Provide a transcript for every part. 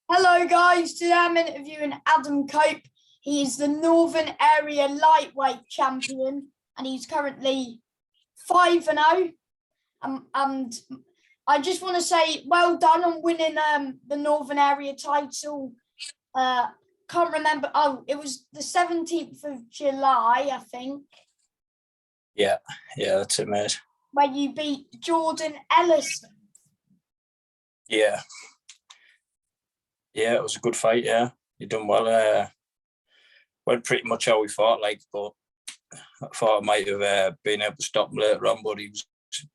Hello guys, today I'm interviewing Adam Cope. He is the Northern Area Lightweight Champion and he's currently 5-0. And I just want to say well done on winning the Northern Area title. Can't remember, it was the 17th of July, I think. Yeah, that's it, mate. Where you beat Jordan Ellison. Yeah, it was a good fight. Yeah, you done well. Went pretty much how we fought, but I thought I might have been able to stop him later on, but he was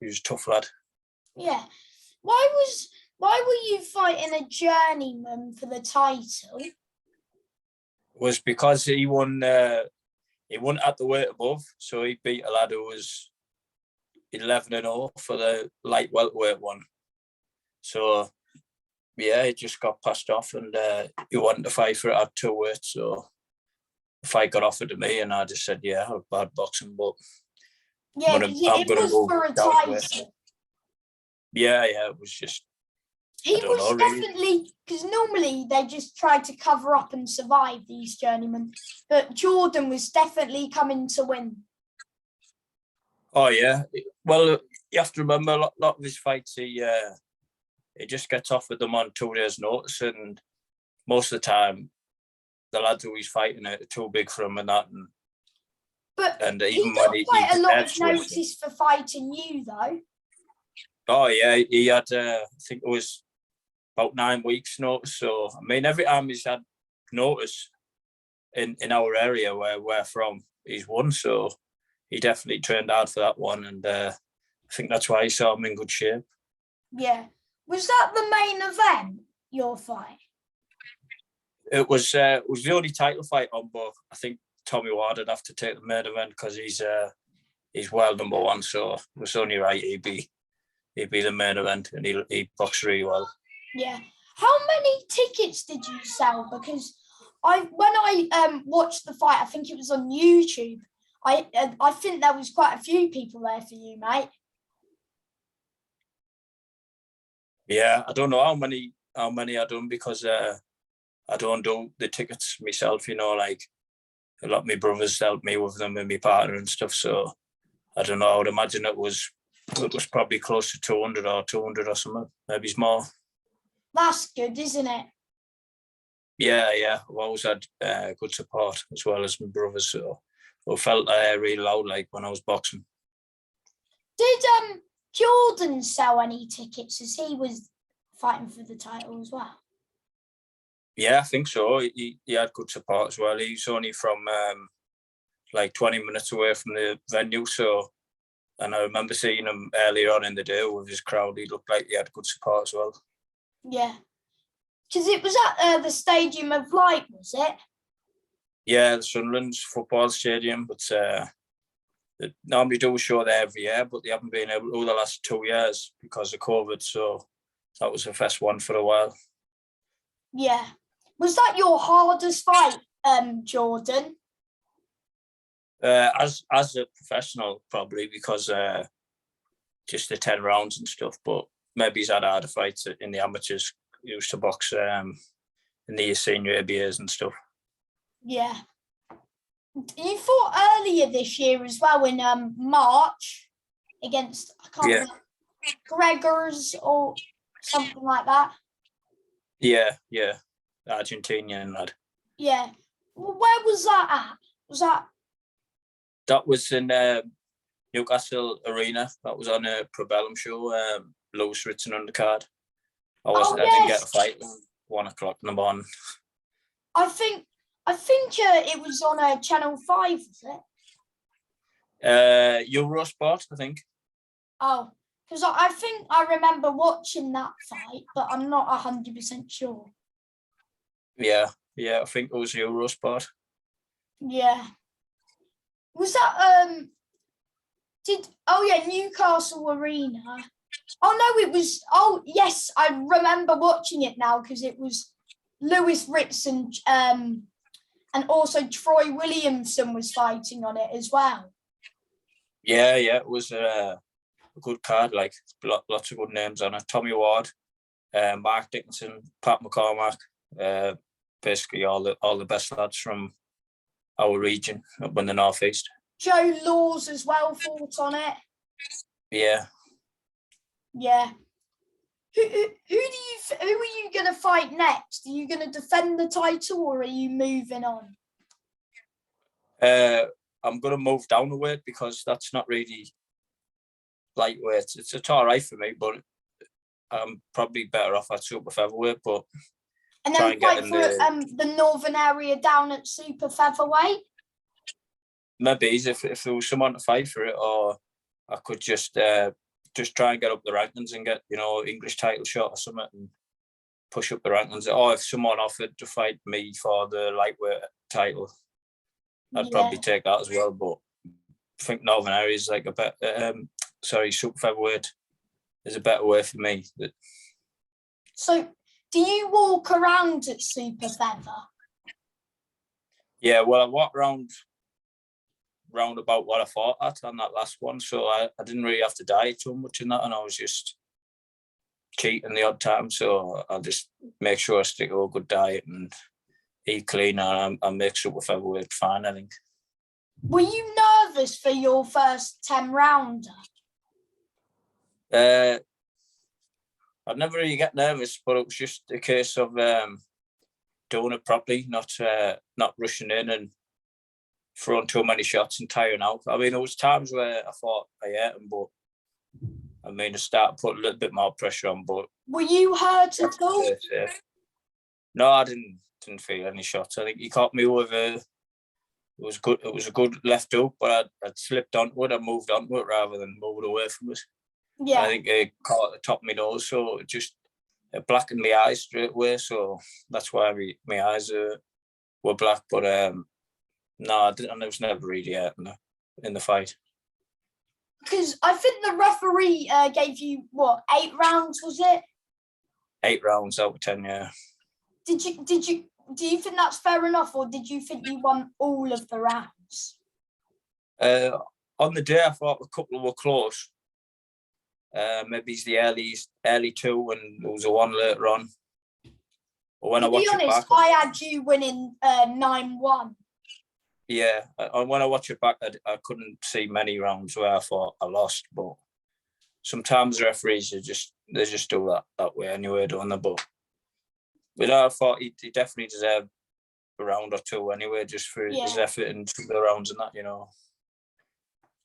a tough lad. Yeah. Why were you fighting a journeyman for the title? It was because he won at the weight above, so he beat a lad who was 11-0 for the light welterweight one. So yeah, he just got passed off, and he wanted to fight for it at 2 weights. So the fight got offered to me, and I just said, yeah, I'm bad boxing, but yeah, it was for a title. Yeah, it was just. He was definitely, because normally they just try to cover up and survive, these journeymen, but Jordan was definitely coming to win. Oh yeah, well you have to remember a lot of his fights he just gets offered them on 2 days' notice, and most of the time the lads who he's fighting are too big for him and that. And even he got quite a lot of notice for fighting you, though. Oh yeah, he had I think it was about 9 weeks notice. So I mean, every time he's had notice in our area where we're from, he's won. So he definitely trained hard for that one, and I think that's why he saw him in good shape. Yeah. Was that the main event, your fight? It was the only title fight on, but I think Tommy Ward would have to take the main event because he's world number 1. So it was only right he'd be the main event, and he boxed really well. Yeah. How many tickets did you sell? Because when I watched the fight, I think it was on YouTube. I think there was quite a few people there for you, mate. Yeah, I don't know how many I done, because I don't do the tickets myself. A lot of my brothers helped me with them and my partner and stuff. So I don't know. I would imagine it was probably close to 200 or something. Maybe it's more. That's good, isn't it? Yeah. I've always had good support as well as my brothers. So I felt really loud when I was boxing. Did Jordan sell any tickets as he was fighting for the title as well? Yeah, I think so. He had good support as well. He's only from 20 minutes away from the venue. So, and I remember seeing him earlier on in the day with his crowd. He looked like he had good support as well. Yeah. Because it was at the Stadium of Light, was it? Yeah, the Sunderland's football stadium. But they normally do a show there every year, but they haven't been able to the last 2 years because of COVID. So that was the first one for a while. Yeah. Was that your hardest fight, Jordan? As a professional, probably, because just the 10 rounds and stuff. But maybe he's had harder fights in the amateurs. He used to box in the senior ABAs and stuff. Yeah. You fought earlier this year as well in March against, I can't remember, Gregors or something like that. Yeah. Argentinian lad. Yeah. Well, where was that at? That was in Newcastle Arena. That was on a Probellum show. Lewis Ritson on the card. I didn't get a fight at 1 o'clock in the morning. I think it was on Channel 5, was it? Eurosport, I think. Oh, because I think I remember watching that fight, but I'm not 100% sure. Yeah, I think it was Eurosport. Yeah. Was that Newcastle Arena? Oh no, it was. Oh yes, I remember watching it now because it was Lewis Ritson and also Troy Williamson was fighting on it as well. Yeah, it was a good card. Lots of good names on it. Tommy Ward, Mark Dickinson, Pat McCormack, basically all the best lads from our region up in the northeast. Joe Laws as well fought on it. Yeah. Yeah. Who are you going to fight next? Are you going to defend the title or are you moving on? I'm going to move down a weight because that's not really lightweight. It's all right for me, but I'm probably better off at super featherweight. But and then fight for the northern area down at super featherweight. Maybe if there was someone to fight for it, or I could just try and get up the rankings and get English title shot or something and push up the rankings. Or if someone offered to fight me for the lightweight title, I'd probably take that as well. But I think northern area is like a bit. Super featherweight is a better way for me. So, do you walk around at super feather? Yeah, well, I walked around about what I fought at on that last one, so I didn't really have to diet too much in that, and I was just cheating the odd time. So I'll just make sure I stick to a good diet and eat clean, and I make super featherweight fine, I think. Were you nervous for your first 10-rounder? I'd never really get nervous, but it was just a case of doing it properly, not rushing in and throwing too many shots and tiring out. I mean, there was times where I thought I ate them, but I mean, I started putting a little bit more pressure on. But were you hurt at all? No, I didn't feel any shots. I think he caught me with it was good. It was a good left hook, but I'd slipped onto it. I moved onto it rather than moving away from it. Yeah. And I think it caught at the top of my nose, so it blackened my eyes straight away. So that's why my eyes were black. But no, I was never really out in the fight. Because I think the referee gave you, 8 rounds, was it? 8 rounds out of 10, yeah. Do you think that's fair enough, or did you think you won all of the rounds? On the day, I thought a couple were close. Maybe it's the early 2, and there was a 1 later on. But when to be honest, I had you winning 9-1. Yeah, and when I watch it back, I couldn't see many rounds where I thought I lost. But sometimes the referees they just do that way anyway, don't they? But I thought he definitely deserved a round or 2 anyway, just for his effort and the rounds and that,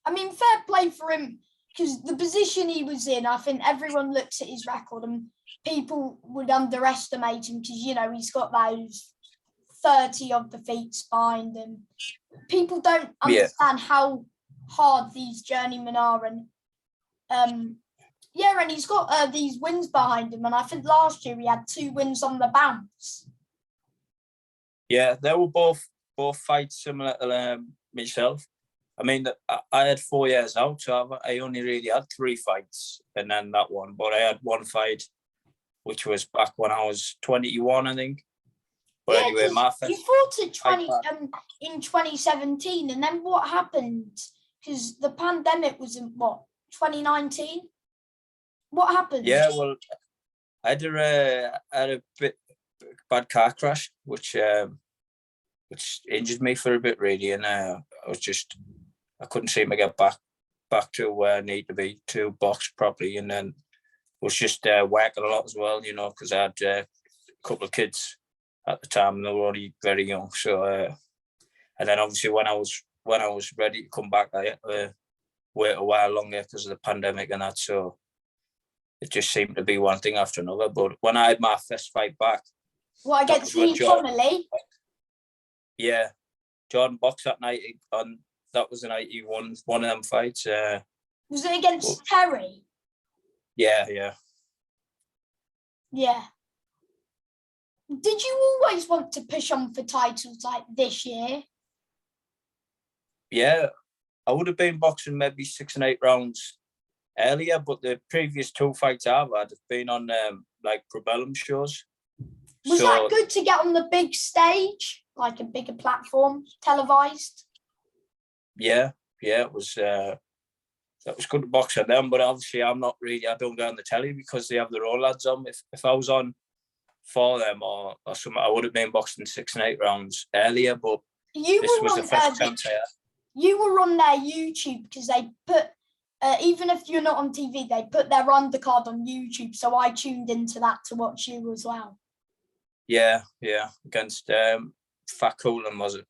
I mean, fair play for him, because the position he was in, I think everyone looks at his record and people would underestimate him because, he's got those 30 of the feet behind him. People don't understand how hard these journeymen are. And and he's got these wins behind him. And I think last year he had 2 wins on the bounce. Yeah, they were both fights similar to myself. I mean, I had 4 years out, so I only really had 3 fights, and then that one. But I had 1 fight, which was back when I was 21, I think. But anyway, my first you fought at in 2017, and then what happened? Because the pandemic was in 2019. What happened? Yeah, well, I had a bit bad car crash, which injured me for a bit really, and I couldn't seem to get back to where I need to be to box properly, and then was just working a lot as well, because I had a couple of kids at the time, and they were only very young. So, and then obviously when I was ready to come back, I had to wait a while longer because of the pandemic and that. So it just seemed to be one thing after another. But when I had my first fight back, against Lee Connolly? Yeah, Jordan boxed that night, and that was the night he won one of them fights. Was it against Terry? Yeah. Yeah. Did you always want to push on for titles like this year? Yeah, I would have been boxing maybe 6 and 8 rounds earlier, but the previous 2 fights I've had have been on like Probellum shows. Was that good to get on the big stage, like a bigger platform, televised? Yeah, it was. that was good to box at them. But obviously, I don't get on the telly because they have their own lads on. If I was on for them or something, I would have been boxing 6 and 8 rounds earlier. But this was the first chance I had. You were on their YouTube because they put, even if you're not on TV, they put their undercard on YouTube. So I tuned into that to watch you as well. Yeah, against Fakulin, was it?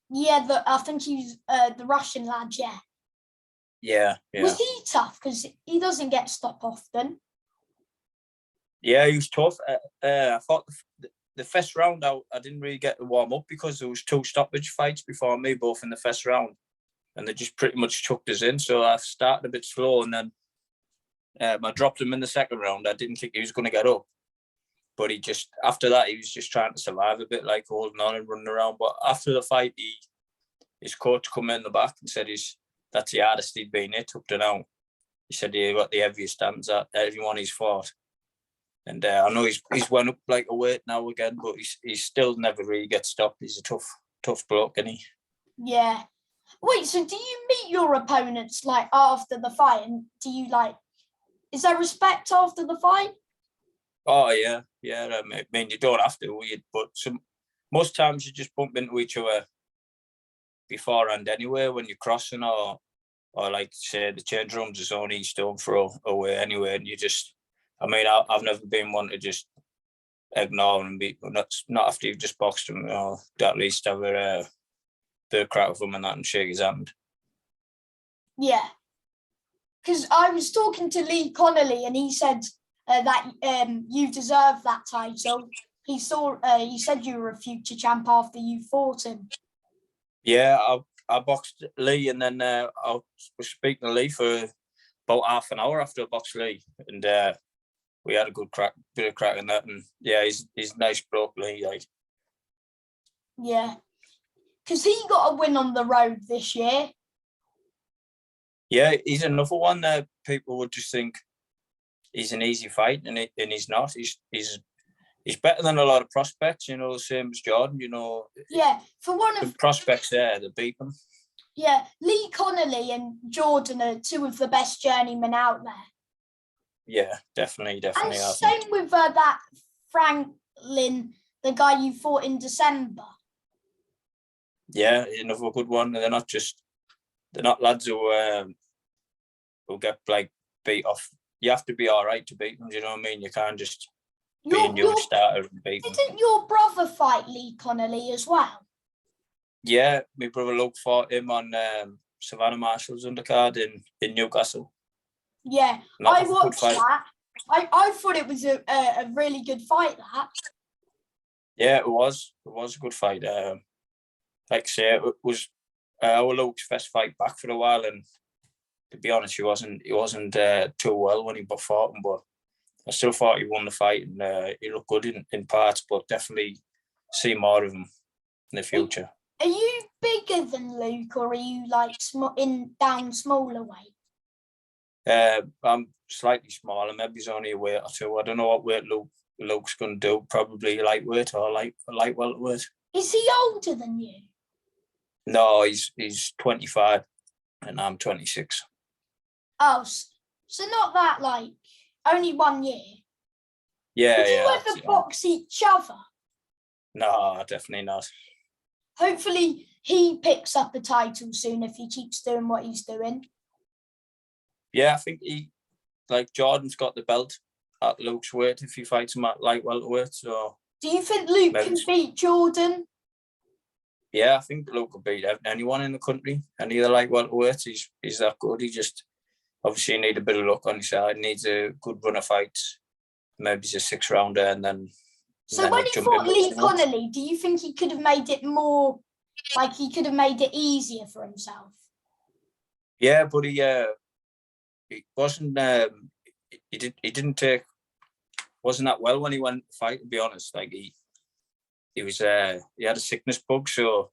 Yeah, I think he's the Russian lad, yeah. Yeah. Was he tough? Because he doesn't get stopped often. Yeah, he was tough. I thought the first round I didn't really get to warm up because there was 2 stoppage fights before me, both in the first round. And they just pretty much chucked us in. So I started a bit slow and then I dropped him in the second round. I didn't think he was going to get up. But after that, he was just trying to survive a bit, like holding on and running around. But after the fight, his coach come in the back and said that's the hardest he'd been hit up to now. He said he got the heaviest stands at everyone he's fought. And I know he's went up like a weight now again, but he's still never really gets stopped. He's a tough bloke, isn't he? Yeah. Wait, so do you meet your opponents like after the fight, and do you is there respect after the fight? Oh yeah. I mean, you don't have to, but most times you just bump into each other beforehand anyway when you're crossing, or like say the change rooms is only stone throw away anyway, and you just, I mean, I've never been one to just ignore and be not after you've just boxed him, at least have a bit of crack with him and that and shake his hand. Yeah, because I was talking to Lee Connolly and he said that you deserve that title. He said you were a future champ after you fought him. Yeah, I boxed Lee and then I was speaking to Lee for about half an hour after I boxed Lee, and we had a bit of crack in that. And yeah, he's a nice bloke, Lee. Like. Yeah, because he got a win on the road this year. Yeah, he's another one that people would just think he's an easy fight, and he's not. He's better than a lot of prospects, the same as Jordan, Yeah, for one of the prospects there, they beat them. Yeah, Lee Connolly and Jordan are 2 of the best journeymen out there. Yeah, definitely. And same with that Franklin, the guy you fought in December. Yeah, another good one. They're not lads who get like beat off. You have to be all right to beat them. Do you know what I mean? You can't just be a new starter and beat them. Didn't your brother fight Lee Connolly as well? Yeah, my brother Luke fought him on Savannah Marshall's undercard in Newcastle. Yeah, I watched that. I thought it was a really good fight, that. Yeah, it was. It was a good fight. Like I say, it was our Luke's first fight back for a while, and to be honest, he wasn't too well when he fought him, but I still thought he won the fight, and he looked good in parts, but definitely see more of him in the future. Are you bigger than Luke, or are you like down smaller weight? I'm slightly smaller. Maybe he's only a weight or 2. I don't know what weight Luke's going to do. Probably lightweight or light welterweight. Is he older than you? No, he's 25 and I'm 26. Oh, so not that, like, only 1 year? Yeah, Would you ever box each other? No, definitely not. Hopefully he picks up a title soon if he keeps doing what he's doing. Yeah, I think Jordan's got the belt at Luke's weight if he fights him at light welterweight. So, do you think Luke can beat Jordan? Yeah, I think Luke will beat anyone in the country. Any of the light welterweights, he's that good. He just obviously need a bit of luck on his side. Needs a good run of fights. Maybe it's a 6-rounder, and then. So when he fought Lee Connolly, do you think he could have made it more, like he could have made it easier for himself? Yeah, but he wasn't. He didn't take. Wasn't that well when he went to fight. To be honest, like he was. He had a sickness bug, so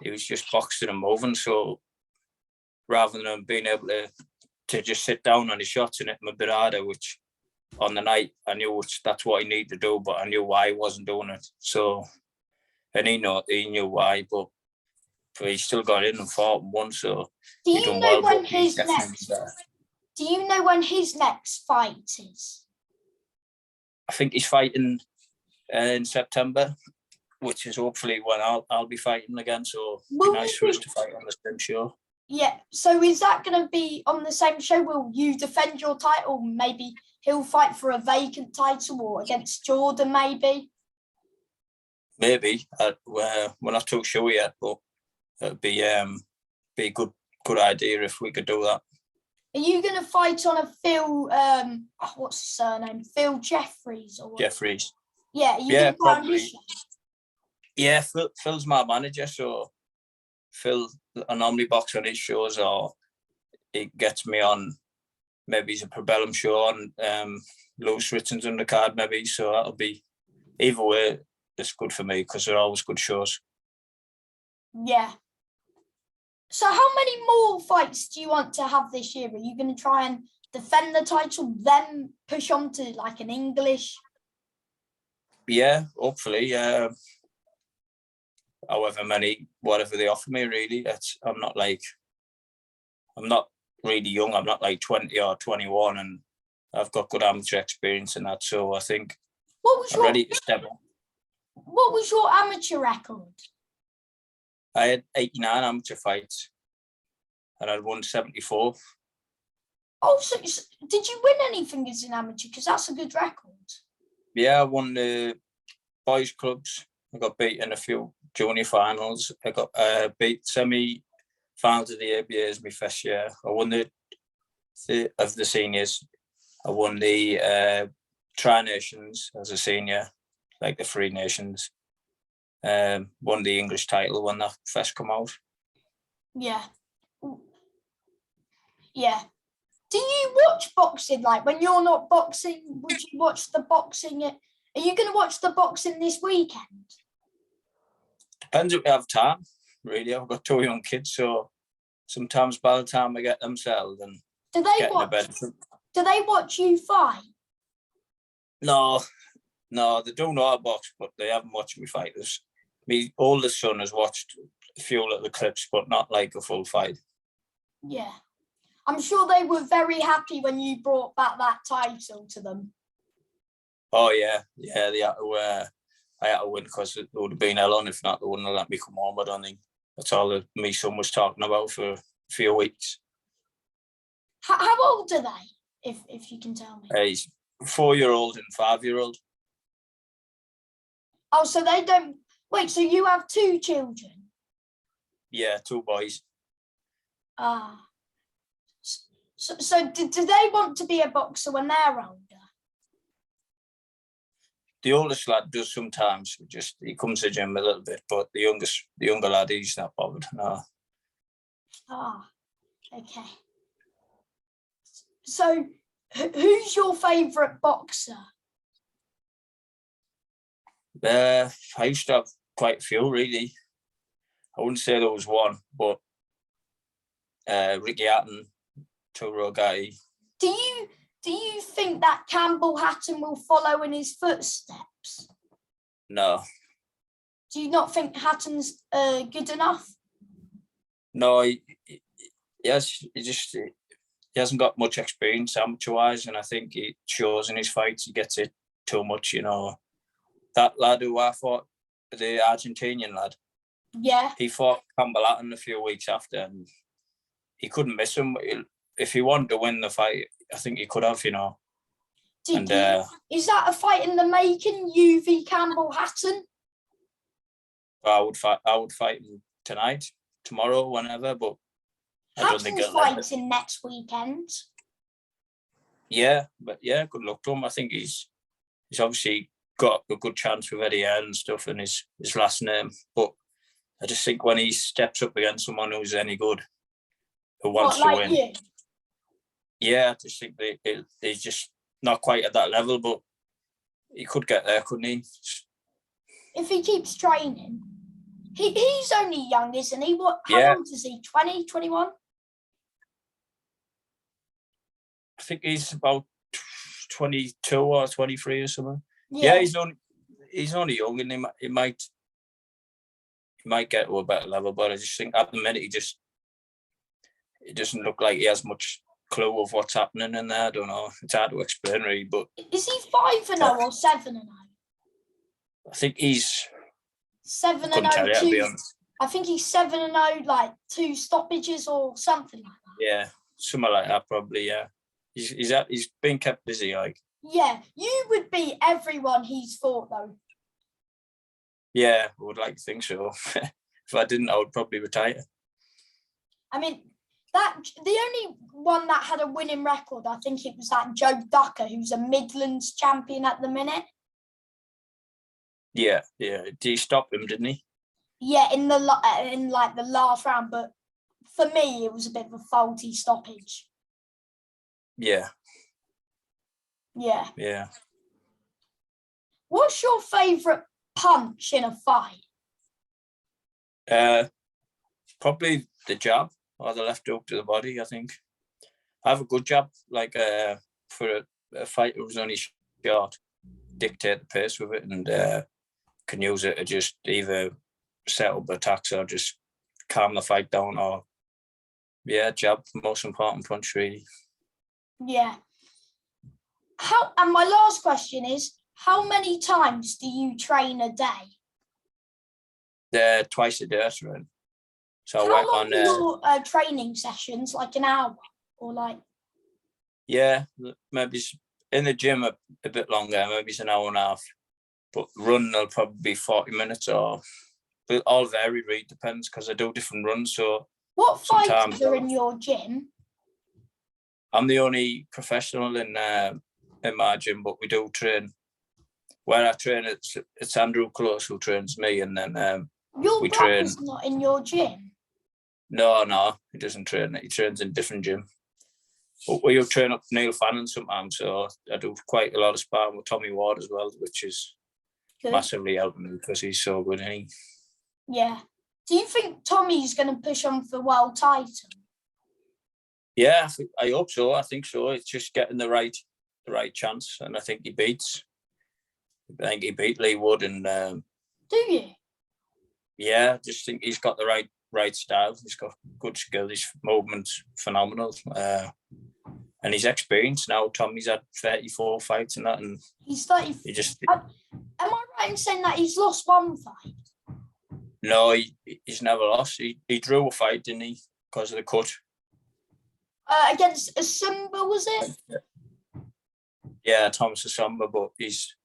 he was just boxing and moving. So rather than being able to just sit down on his shots and hit him a bit harder, which on the night I knew that's what he needed to do, but I knew why he wasn't doing it. So, and he knew why. But but he still got in and fought and won, so Do he you done know well. when But he's his definitely next? better. Do you know when his next fight is? I think he's fighting in September, which is hopefully when I'll be fighting again. So it'd be Will nice you for us be- to fight on the same show. Yeah. So is that going to be on the same show? Will you defend your title? Maybe he'll fight for a vacant title or against Jordan, maybe. Maybe we're not too sure yet, but it'd be a good idea if we could do that. Are you going to fight on a Phil? What's his surname? Phil Jeffries or what? Jeffries. Yeah. Are you Yeah, going to fight on probably. his show? Yeah, Phil's my manager, so Phil, I normally box on his shows, or he gets me on. Maybe he's a Probellum show on Lewis Ritten's undercard, maybe. So that'll be either way. It's good for me because they're always good shows. Yeah. So how many more fights do you want to have this year? Are you going to try and defend the title, then push on to like an English? Yeah, hopefully. However many, whatever they offer me, really. I'm not really young. I'm not like 20 or 21, and I've got good amateur experience in that. So I think I'm ready to step up. What was your amateur record? I had 89 amateur fights, and I'd won 74. Oh, so did you win anything as an amateur? Because that's a good record. Yeah, I won the boys clubs. I got beat in a few junior finals. I got beat semi-finals of the ABA my first year. I won the of the seniors. I won the Tri-Nations as a senior, like the Three Nations. Won the English title when that first come out. Yeah. Yeah. Do you watch boxing? Like when you're not boxing, would you watch the boxing? Are you going to watch the boxing this weekend? Depends if we have time, really. I've got 2 young kids, so sometimes by the time I get them settled and Do they get watch? to bed. Do they watch you fight? No, they do know I box, but they haven't watched me fight. My oldest son has watched a few little clips, but not like a full fight. Yeah. I'm sure they were very happy when you brought back that title to them. Oh yeah, they had to. I had to win because it would have been hell on. If not, they wouldn't have let me come home. I don't think that's all that my son was talking about for a few weeks. How old are they, if you can tell me? He's 4-year-old and 5-year-old. Oh, so they don't... Wait, so you have 2 children? Yeah, 2 boys. Ah. So do they want to be a boxer when they're older? The oldest lad does sometimes. He comes to the gym a little bit, but the younger lad, he's not bothered. No. Ah, okay. So who's your favourite boxer? I used to have quite a few, really. I wouldn't say there was one, but Ricky Hatton, two-row guy. Do you think that Campbell Hatton will follow in his footsteps? No. Do you not think Hatton's good enough? No, he hasn't got much experience amateur-wise, and I think it shows in his fights. He gets it too much, you know. That lad who I fought, the Argentinian lad, yeah, he fought Campbell Hatton a few weeks after, and he couldn't miss him. If he wanted to win the fight, I think he could have, you know. Is that a fight in the making, UV Campbell Hatton? I would fight him tonight, tomorrow, whenever, but I don't think Hatton's fighting next weekend. Yeah, but yeah, good luck to him. I think he's obviously got a good chance with Eddie Hearn and stuff in his last name. But I just think when he steps up against someone who's any good, who wants to win. You? Yeah, I just think he's just not quite at that level, but he could get there, couldn't he? If he keeps training. He's only young, isn't he? How old is he? 20, 21? I think he's about 22 or 23 or something. Yeah, he's only young, and he might he might get to a better level, but I just think at the minute it doesn't look like he has much clue of what's happening in there. I don't know. It's hard to explain really, but Is he 5-0 or 7-0? I think he's 7-0. couldn't tell you, to be honest. I think he's 7-0, like 2 stoppages or something like that. Yeah, something like that probably. Yeah, he's been kept busy. Like, yeah, you would beat everyone he's fought though. Yeah, I would like to think so. If I didn't, I would probably retire. I mean, the only one that had a winning record, I think it was that Joe Ducker, who's a Midlands champion at the minute. Yeah. Did he stop him, didn't he? Yeah, in the last round, but for me, it was a bit of a faulty stoppage. Yeah. Yeah. What's your favourite punch in a fight? Probably the jab or the left hook to the body. I think I have a good jab, like for a fighter who's only short, dictate the pace with it, and can use it to just either set up attacks or just calm the fight down, or jab, most important punch really. Yeah. And my last question is, how many times do you train a day? Twice a day I train. So how I work long on are your training sessions, like an hour or like? Yeah, maybe in the gym a bit longer, maybe it's an hour and a half. But run will probably be 40 minutes, or it all vary, really depends, because I do different runs. So what fighters are in your gym? I'm the only professional in my gym, but we do train. Where I train, it's Andrew Close who trains me, and then your we brother's train. Not in your gym? No, he doesn't train. He trains in a different gym. But we train up Neil Fannin sometimes, so I do quite a lot of sparring with Tommy Ward as well, which is good. Massively helping me because he's so good, isn't he? Yeah. Do you think Tommy's going to push on for world title? Yeah, I hope so. I think so. It's just getting the right chance, and I think he beat Lee Wood, and do you? Yeah, I just think he's got the right style. He's got good skill. His movement's phenomenal, and he's experienced now. Tommy's had 34 fights and that, and he's 30. Am I right in saying that he's lost one fight? No, he's never lost. He drew a fight, didn't he, because of the cut? Against Asumba, was it? Yeah, Thomas Asumba, but he's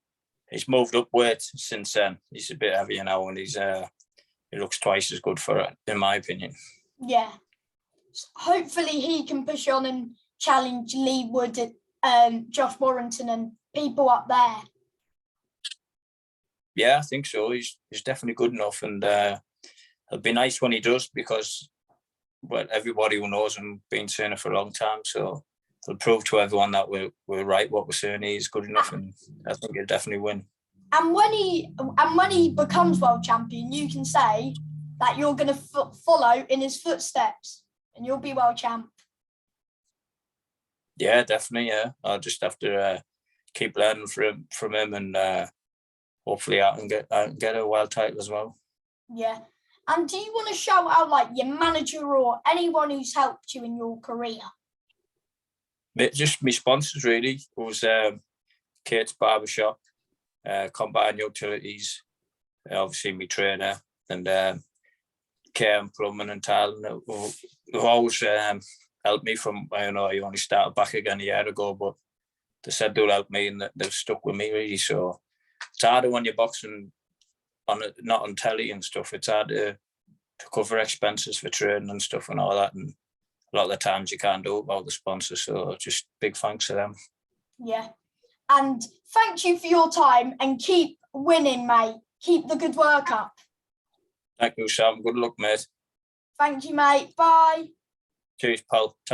moved up weight since then. He's a bit heavier now, and he looks twice as good for it, in my opinion. Yeah. Hopefully he can push on and challenge Lee Wood, Josh Warrington and people up there. Yeah, I think so. He's definitely good enough, and it'll be nice when he does, because everybody who knows him been saying it for a long time, so it'll prove to everyone that we're right what we're saying. He's good enough, and I think he'll definitely win. And when he becomes world champion, you can say that you're going to follow in his footsteps, and you'll be world champ. Yeah, definitely. Yeah, I'll just have to keep learning from him, and hopefully I can get a world title as well. Yeah. And do you want to shout out like your manager or anyone who's helped you in your career? Just my sponsors really. It was Kate's Barbershop, Combine Utilities, obviously my trainer, and KM Plumbing and Tiling, who've always helped me from, I only started back again a year ago, but they said they'll help me, and they've stuck with me really. So it's harder when you're boxing not on telly and stuff. It's hard to cover expenses for training and stuff and all that, and a lot of the times you can't do it without the sponsors. So just big thanks to them. Yeah, and thank you for your time, and keep winning, mate. Keep the good work up. Thank you, Sam. Good luck, mate. Thank you, mate. Bye. Cheers, pal.